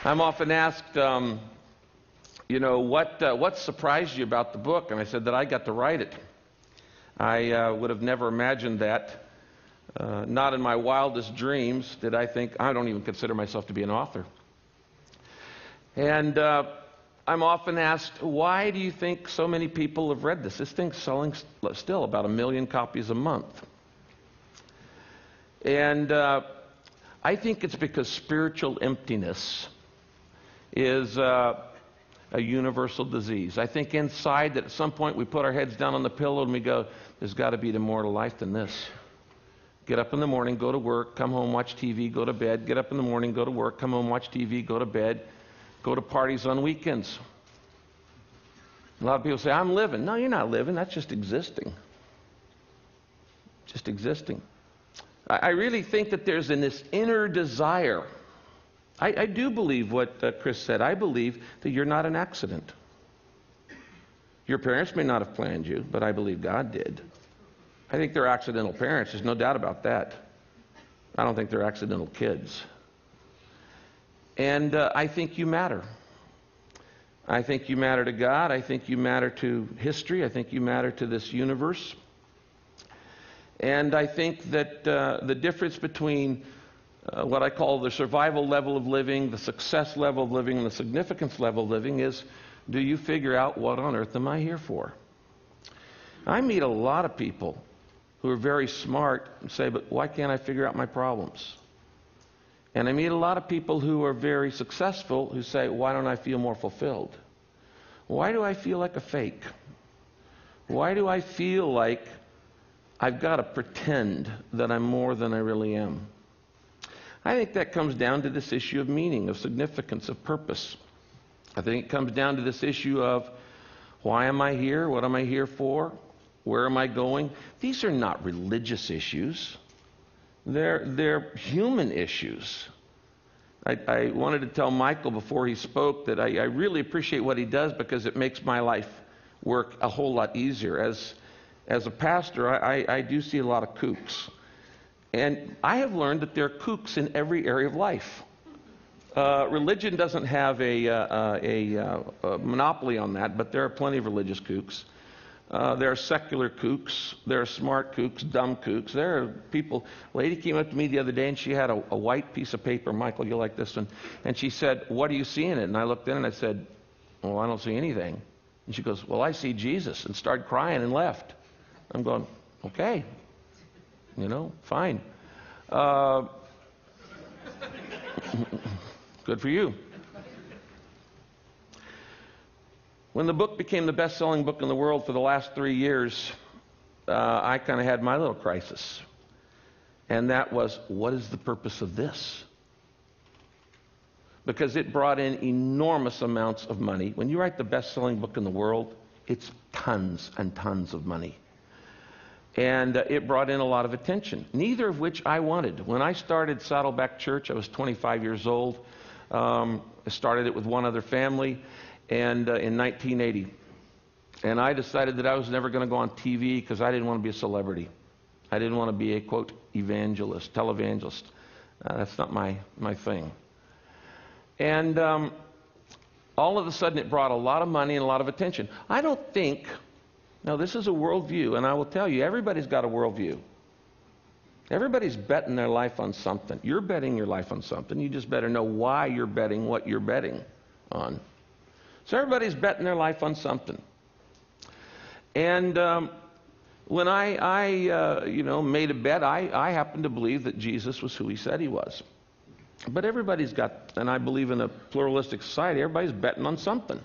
I'm often asked, what surprised you about the book? And I said that I got to write it. I would have never imagined that. Not in my wildest dreams did I think. I don't even consider myself to be an author. And I'm often asked, why do you think so many people have read this? This thing's selling still about 1 million copies a month. And I think it's because spiritual emptiness is a universal disease. I think inside that at some point we put our heads down on the pillow and we go, there's got to be more to life than this. Get up in the morning, go to work, come home, watch TV, go to bed. Get up in the morning, go to work, come home, watch TV, go to bed. Go to parties on weekends. A lot of people say, I'm living. No, you're not living. That's just existing. Just existing. I really think that there's this inner desire. I do believe what Chris said. I believe that you're not an accident. Your parents may not have planned you, but I believe God did. I think they're accidental parents. There's no doubt about that. I don't think they're accidental kids. And I think you matter. I think you matter to God. I think you matter to history. I think you matter to this universe. And I think that the difference between what I call the survival level of living, the success level of living, and the significance level of living is, do you figure out what on earth am I here for? I meet a lot of people who are very smart and say, but why can't I figure out my problems? And I meet a lot of people who are very successful who say, why don't I feel more fulfilled? Why do I feel like a fake? Why do I feel like I've got to pretend that I'm more than I really am? I think that comes down to this issue of meaning, of significance, of purpose. I think it comes down to this issue of, why am I here? What am I here for? Where am I going? These are not religious issues. They're human issues. I wanted to tell Michael before he spoke that I really appreciate what he does because it makes my life work a whole lot easier. As a pastor, I do see a lot of kooks. And I have learned that there are kooks in every area of life. Religion doesn't have a monopoly on that, but there are plenty of religious kooks. There are secular kooks. There are smart kooks, dumb kooks. There are people. A lady came up to me the other day, and she had a white piece of paper. Michael, you'll like this one. And she said, what do you see in it? And I looked in, and I said, well, I don't see anything. And she goes, well, I see Jesus, and started crying and left. I'm going, okay. Fine. Good for you. When the book became the best-selling book in the world for the last 3 years, I kind of had my little crisis. And that was, what is the purpose of this? Because it brought in enormous amounts of money. When you write the best-selling book in the world, it's tons and tons of money. And it brought in a lot of attention, neither of which I wanted. When I started Saddleback Church, I was 25 years old. I started it with one other family. And in 1980. And I decided that I was never going to go on TV because I didn't want to be a celebrity. I didn't want to be a, quote, evangelist, televangelist. That's not my thing. And all of a sudden it brought a lot of money and a lot of attention. I don't think, now this is a worldview, and I will tell you, everybody's got a worldview. Everybody's betting their life on something. You're betting your life on something. You just better know why you're betting what you're betting on. So everybody's betting their life on something. And when I made a bet, I happen to believe that Jesus was who he said he was. But everybody's got, and I believe in a pluralistic society, everybody's betting on something.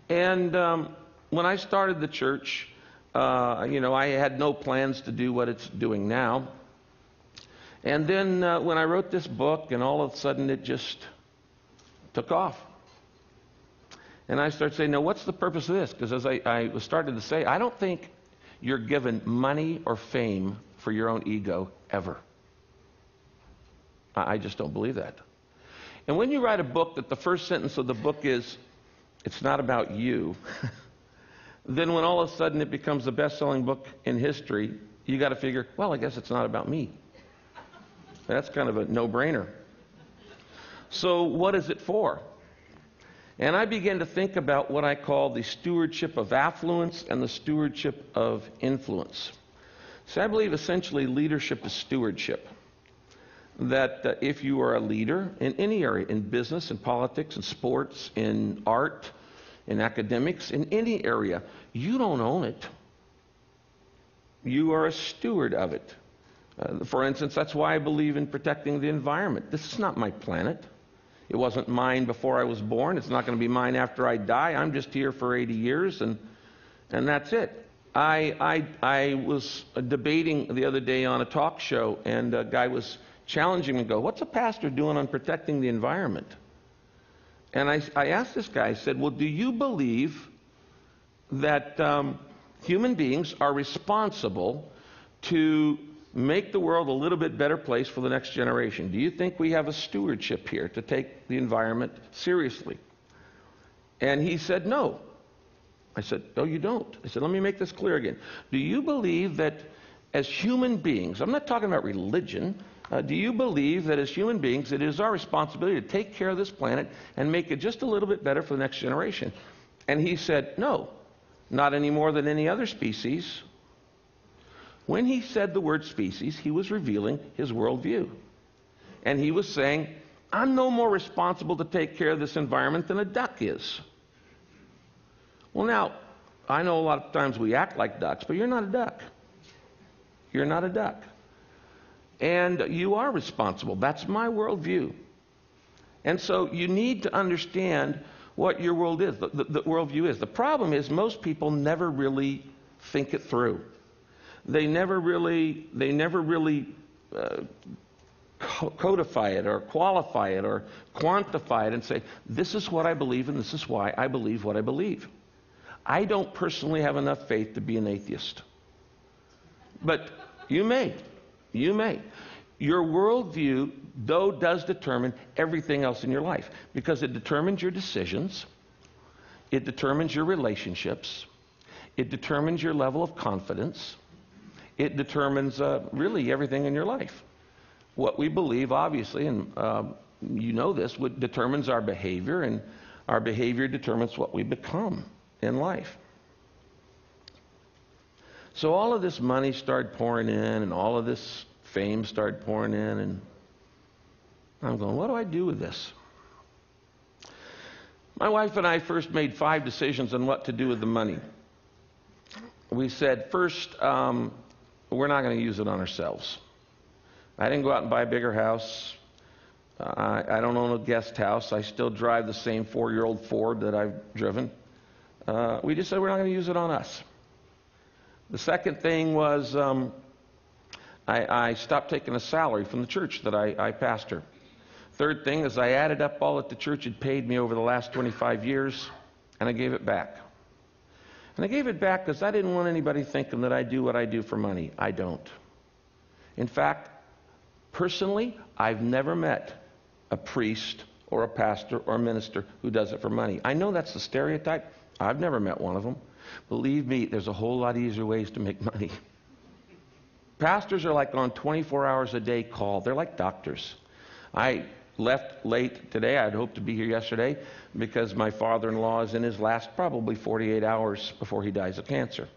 And when I started the church, I had no plans to do what it's doing now. And then when I wrote this book, and all of a sudden it just took off. And I started saying, now what's the purpose of this? Because as I was starting to say, I don't think you're given money or fame for your own ego, ever. I just don't believe that. And when you write a book that the first sentence of the book is, it's not about you, then when all of a sudden it becomes the best-selling book in history, you got to figure, well, I guess it's not about me. That's kind of a no-brainer. So what is it for? And I began to think about what I call the stewardship of affluence and the stewardship of influence. So I believe essentially leadership is stewardship. That if you are a leader in any area, in business, in politics, in sports, in art, in academics, in any area, you don't own it. You are a steward of it. For instance, that's why I believe in protecting the environment. This is not my planet. It wasn't mine before I was born. It's not going to be mine after I die. I'm just here for 80 years, and that's it. I was debating the other day on a talk show, and a guy was challenging me and go, what's a pastor doing on protecting the environment? And I asked this guy, I said, well, do you believe that human beings are responsible to make the world a little bit better place for the next generation? Do you think we have a stewardship here to take the environment seriously? And he said, no. I said, no, you don't. I said, let me make this clear again. Do you believe that as human beings, I'm not talking about religion, do you believe that as human beings it is our responsibility to take care of this planet and make it just a little bit better for the next generation? And he said, no, not any more than any other species. When he said the word species, he was revealing his worldview. And he was saying, I'm no more responsible to take care of this environment than a duck is. Well, now, I know a lot of times we act like ducks, but you're not a duck. You're not a duck. And you are responsible. That's my worldview. And so you need to understand what your world is, the worldview is. The problem is most people never really think it through. They never really codify it or qualify it or quantify it and say, this is what I believe and this is why I believe what I believe. I don't personally have enough faith to be an atheist. But you may. You may. Your worldview, though, does determine everything else in your life because it determines your decisions, it determines your relationships, it determines your level of confidence, it determines really everything in your life. What we believe, obviously, and you know this, determines our behavior, and our behavior determines what we become in life. So all of this money started pouring in, and all of this fame started pouring in, and I'm going, what do I do with this? My wife and I first made 5 decisions on what to do with the money. We said, first, we're not going to use it on ourselves. I didn't go out and buy a bigger house. I don't own a guest house. I still drive the same 4-year-old Ford that I've driven. We just said we're not going to use it on us. The second thing was I stopped taking a salary from the church that I pastor. Third thing is I added up all that the church had paid me over the last 25 years, and I gave it back. And I gave it back because I didn't want anybody thinking that I do what I do for money. I don't. In fact, personally, I've never met a priest or a pastor or a minister who does it for money. I know that's the stereotype. I've never met one of them. Believe me, there's a whole lot easier ways to make money. Pastors are like on 24 hours a day call. They're like doctors. I left late today. I'd hoped to be here yesterday because my father-in-law is in his last probably 48 hours before he dies of cancer.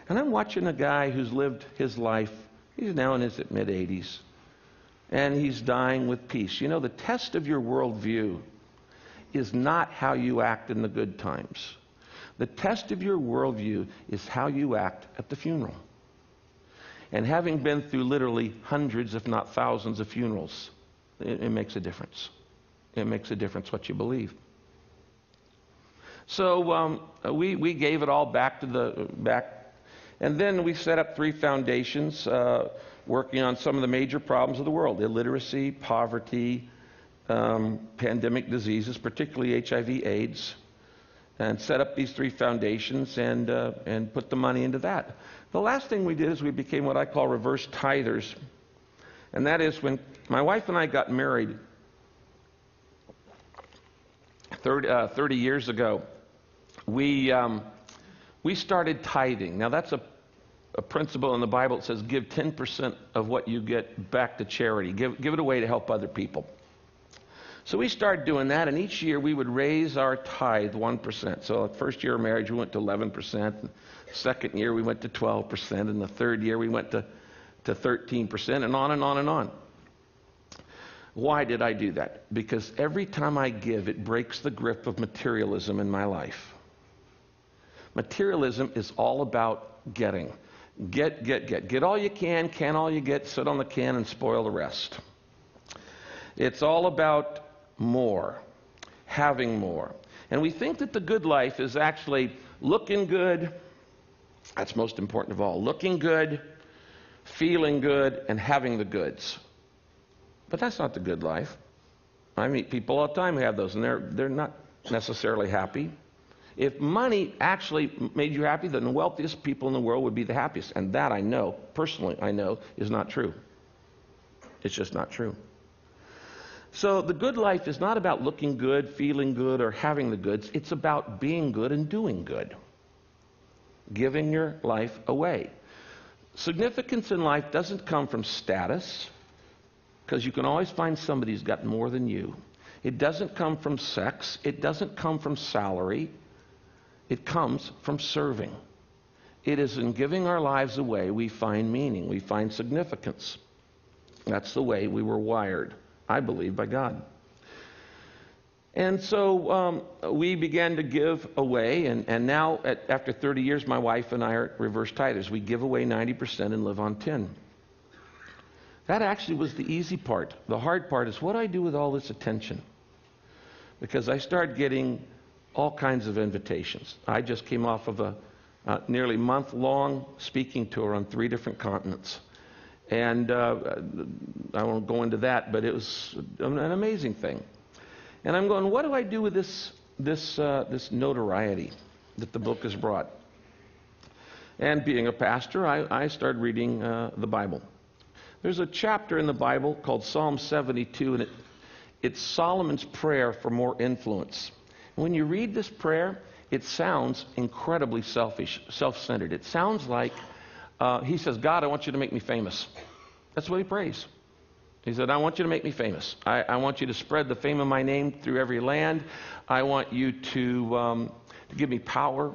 And I'm watching a guy who's lived his life. He's now in his mid-80s. And he's dying with peace. You know, the test of your worldview is not how you act in the good times. The test of your worldview is how you act at the funeral. And having been through literally hundreds, if not thousands, of funerals, it makes a difference. It makes a difference what you believe. So we gave it all back to the back, and then we set up 3 foundations working on some of the major problems of the world: illiteracy, poverty, pandemic diseases, particularly HIV/AIDS, and set up these 3 foundations and put the money into that. The last thing we did is we became what I call reverse tithers. And that is when My wife and I got married 30 years ago. We started tithing. Now that's a principle in the Bible that says give 10% of what you get back to charity. Give it away to help other people. So we started doing that, and each year we would raise our tithe 1%. So the first year of marriage we went to 11%. The second year we went to 12%. And the third year we went to 13%, and on and on and on. Why did I do that? Because every time I give, it breaks the grip of materialism in my life. Materialism is all about getting. Get all you can all you get, sit on the can and spoil the rest. It's all about more, having more. And we think that the good life is actually looking good. That's most important of all. Looking good, feeling good, and having the goods. But that's not the good life. I meet people all the time who have those, and they're not necessarily happy. If money actually made you happy, then the wealthiest people in the world would be the happiest. And that I know, personally I know, is not true. It's just not true. So the good life is not about looking good, feeling good, or having the goods. It's about being good and doing good. Giving your life away. Significance in life doesn't come from status, because you can always find somebody who's got more than you. It doesn't come from sex. It doesn't come from salary. It comes from serving. It is in giving our lives away we find meaning, we find significance. That's the way we were wired, I believe, by God. And so we began to give away, and now after 30 years, my wife and I are reverse tithers. We give away 90% and live on 10. That actually was the easy part. The hard part is, what do I do with all this attention? Because I started getting all kinds of invitations. I just came off of a nearly month-long speaking tour on 3 different continents. And I won't go into that, but it was an amazing thing. And I'm going, what do I do with this notoriety that the book has brought? And being a pastor, I started reading the Bible. There's a chapter in the Bible called Psalm 72, and it's Solomon's prayer for more influence. And when you read this prayer, it sounds incredibly selfish, self-centered. It sounds like he says, God, I want you to make me famous. That's what he prays. He said, I want you to make me famous. I want you to spread the fame of my name through every land. I want you to give me power.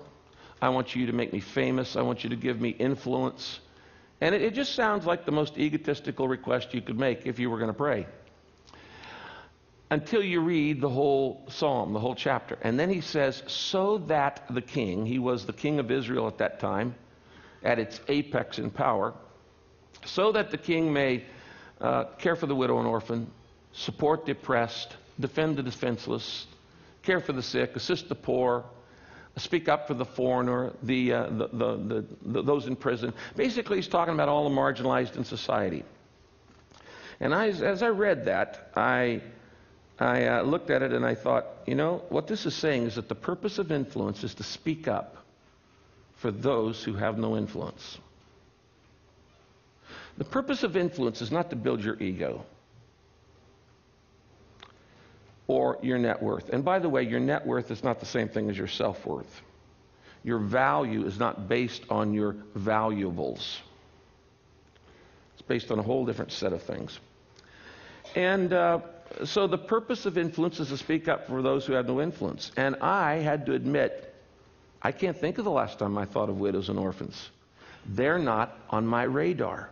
I want you to make me famous. I want you to give me influence. And it just sounds like the most egotistical request you could make if you were going to pray. Until you read the whole psalm, the whole chapter. And then he says, so that the king, he was the king of Israel at that time, at its apex in power, so that the king may care for the widow and orphan, support the oppressed, defend the defenseless, care for the sick, assist the poor, speak up for the foreigner, those in prison. Basically, he's talking about all the marginalized in society. And as I read that, I looked at it and I thought, you know, what this is saying is that the purpose of influence is to speak up for those who have no influence. The purpose of influence is not to build your ego or your net worth. And by the way, your net worth is not the same thing as your self-worth. Your value is not based on your valuables. It's based on a whole different set of things. And so the purpose of influence is to speak up for those who have no influence. And I had to admit, I can't think of the last time I thought of widows and orphans. They're not on my radar.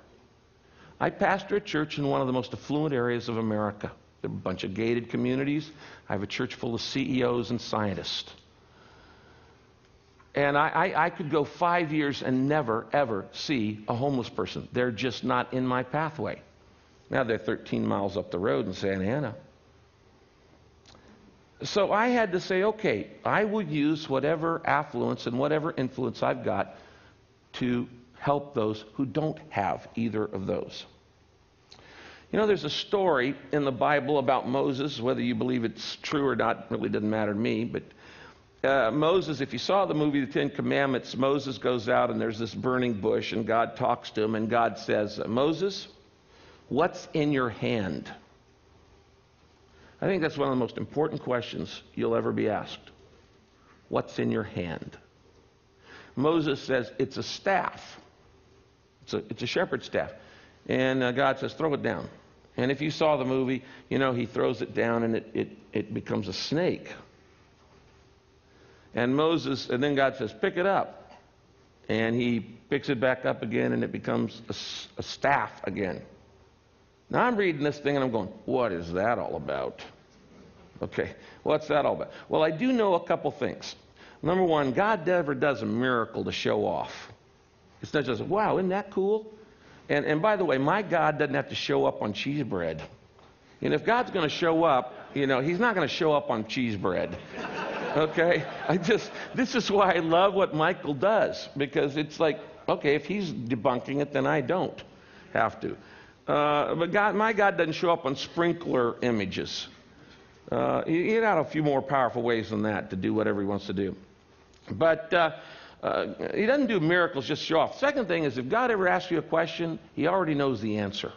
I pastor a church in one of the most affluent areas of America. There are a bunch of gated communities. I have a church full of CEOs and scientists. And I could go 5 years and never, ever see a homeless person. They're just not in my pathway. Now they're 13 miles up the road in Santa Ana. So I had to say, okay, I will use whatever affluence and whatever influence I've got to help those who don't have either of those. You know, there's a story in the Bible about Moses. Whether you believe it's true or not really doesn't matter to me. But Moses, if you saw the movie The 10 Commandments, Moses goes out and there's this burning bush and God talks to him and God says, Moses, What's in your hand? I think that's one of the most important questions you'll ever be asked. What's in your hand? Moses says it's a staff. It's a shepherd's staff. And God says, throw it down. And if you saw the movie, you know, he throws it down and it becomes a snake. And then God says, pick it up. And he picks it back up again and it becomes a staff again. Now I'm reading this thing and I'm going, what is that all about? Okay, what's that all about? Well, I do know a couple things. Number one, God never does a miracle to show off. It's not just, wow, isn't that cool? And by the way, my God doesn't have to show up on cheese bread. And if God's going to show up, you know, he's not going to show up on cheese bread. Okay? This is why I love what Michael does. Because it's like, okay, if he's debunking it, then I don't have to. But my God doesn't show up on sprinkler images. He got a few more powerful ways than that to do whatever he wants to do. But he doesn't do miracles just to show off. Second thing is, if God ever asks you a question, he already knows the answer.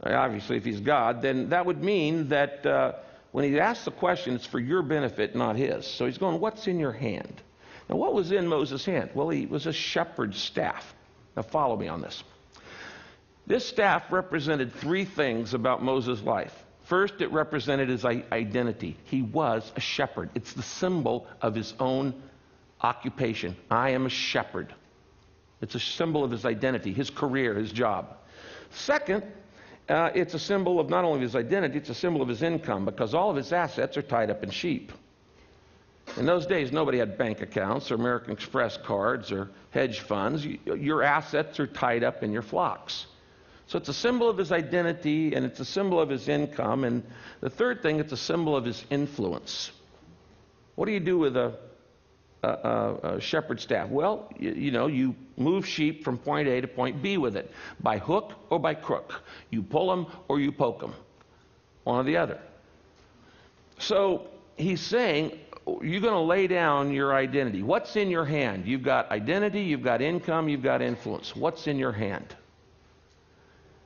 Obviously, if he's God, then that would mean that when he asks the question, it's for your benefit, not his. So he's going, what's in your hand? Now, what was in Moses' hand? Well, he was a shepherd's staff. Now, follow me on this. This staff represented three things about Moses' life. First, it represented his identity. He was a shepherd. It's the symbol of his own occupation. I am a shepherd. It's a symbol of his identity, his career, his job. Second, it's a symbol of not only his identity, it's a symbol of his income, because all of his assets are tied up in sheep. In those days, nobody had bank accounts or American Express cards or hedge funds. Your assets are tied up in your flocks. So it's a symbol of his identity, and it's a symbol of his income. And the third thing, it's a symbol of his influence. What do you do with a shepherd's staff? Well, you move sheep from point A to point B with it, by hook or by crook. You pull them or you poke them, one or the other. So he's saying, you're going to lay down your identity. What's in your hand? You've got identity, you've got income, you've got influence. What's in your hand?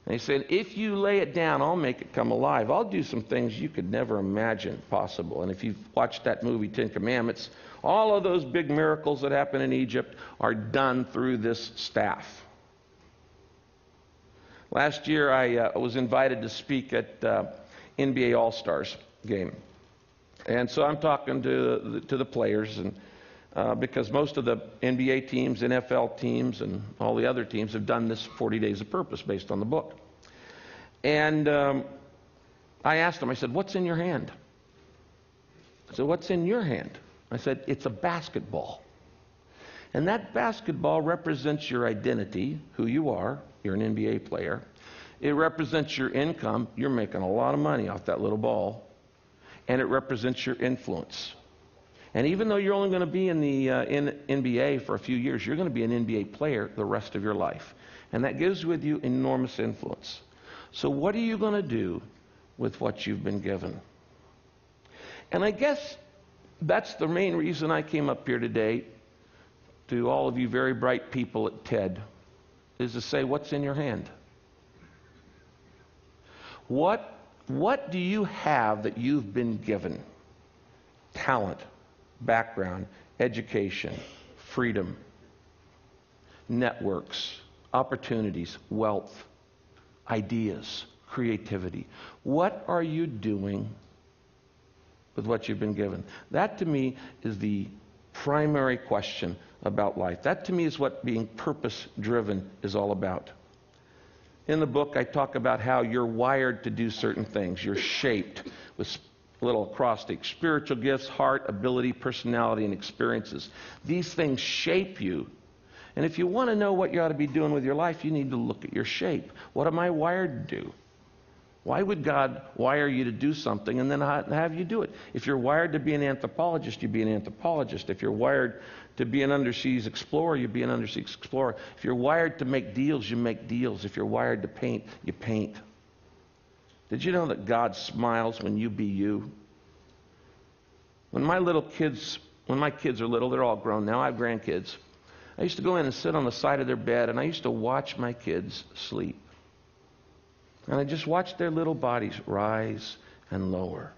And he said, if you lay it down, I'll make it come alive. I'll do some things you could never imagine possible. And if you've watched that movie, 10 Commandments, all of those big miracles that happen in Egypt are done through this staff. Last year, I was invited to speak at NBA All-Stars game. And so I'm talking to the players, and because most of the NBA teams, NFL teams, and all the other teams have done this 40 Days of Purpose based on the book. And I asked them, I said, what's in your hand? I said, what's in your hand? I said, it's a basketball. And that basketball represents your identity, who you are. You're an NBA player. It represents your income. You're making a lot of money off that little ball. And it represents your influence. And even though you're only going to be in the NBA for a few years, you're going to be an NBA player the rest of your life. And that gives with you enormous influence. So what are you going to do with what you've been given? And I guess that's the main reason I came up here today to all of you very bright people at TED, is to say, what's in your hand? What do you have that you've been given? Talent, background, education, freedom, networks, opportunities, wealth, ideas, creativity. What are you doing with what you've been given? That to me is the primary question about life. That to me is what being purpose-driven is all about. In the book, I talk about how you're wired to do certain things. You're shaped with little acrostic: spiritual gifts, heart, ability, personality, and experiences. These things shape you. And if you want to know what you ought to be doing with your life, you need to look at your shape. What am I wired to do? Why would God wire you to do something and then have you do it? If you're wired to be an anthropologist, you be an anthropologist. If you're wired to be an underseas explorer, you be an underseas explorer. If you're wired to make deals, you make deals. If you're wired to paint, you paint. Did you know that God smiles when you be you? When my kids are little, they're all grown now, I have grandkids. I used to go in and sit on the side of their bed, and I used to watch my kids sleep. And I just watched their little bodies rise and lower,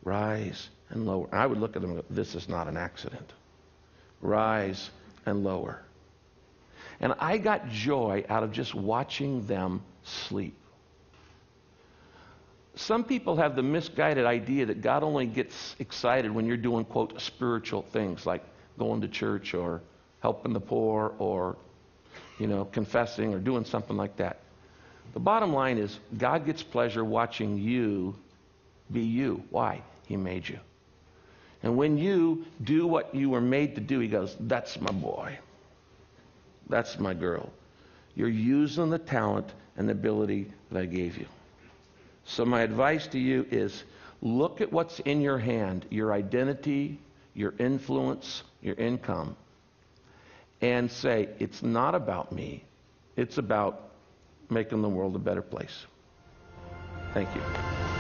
rise and lower. And I would look at them and go, this is not an accident. Rise and lower. And I got joy out of just watching them sleep. Some people have the misguided idea that God only gets excited when you're doing, quote, spiritual things like going to church or helping the poor or, confessing or doing something like that. The bottom line is God gets pleasure watching you be you. Why? He made you. And when you do what you were made to do, he goes, that's my boy. That's my girl. You're using the talent and the ability that I gave you. So my advice to you is look at what's in your hand, your identity, your influence, your income, and say, it's not about me. It's about making the world a better place. Thank you.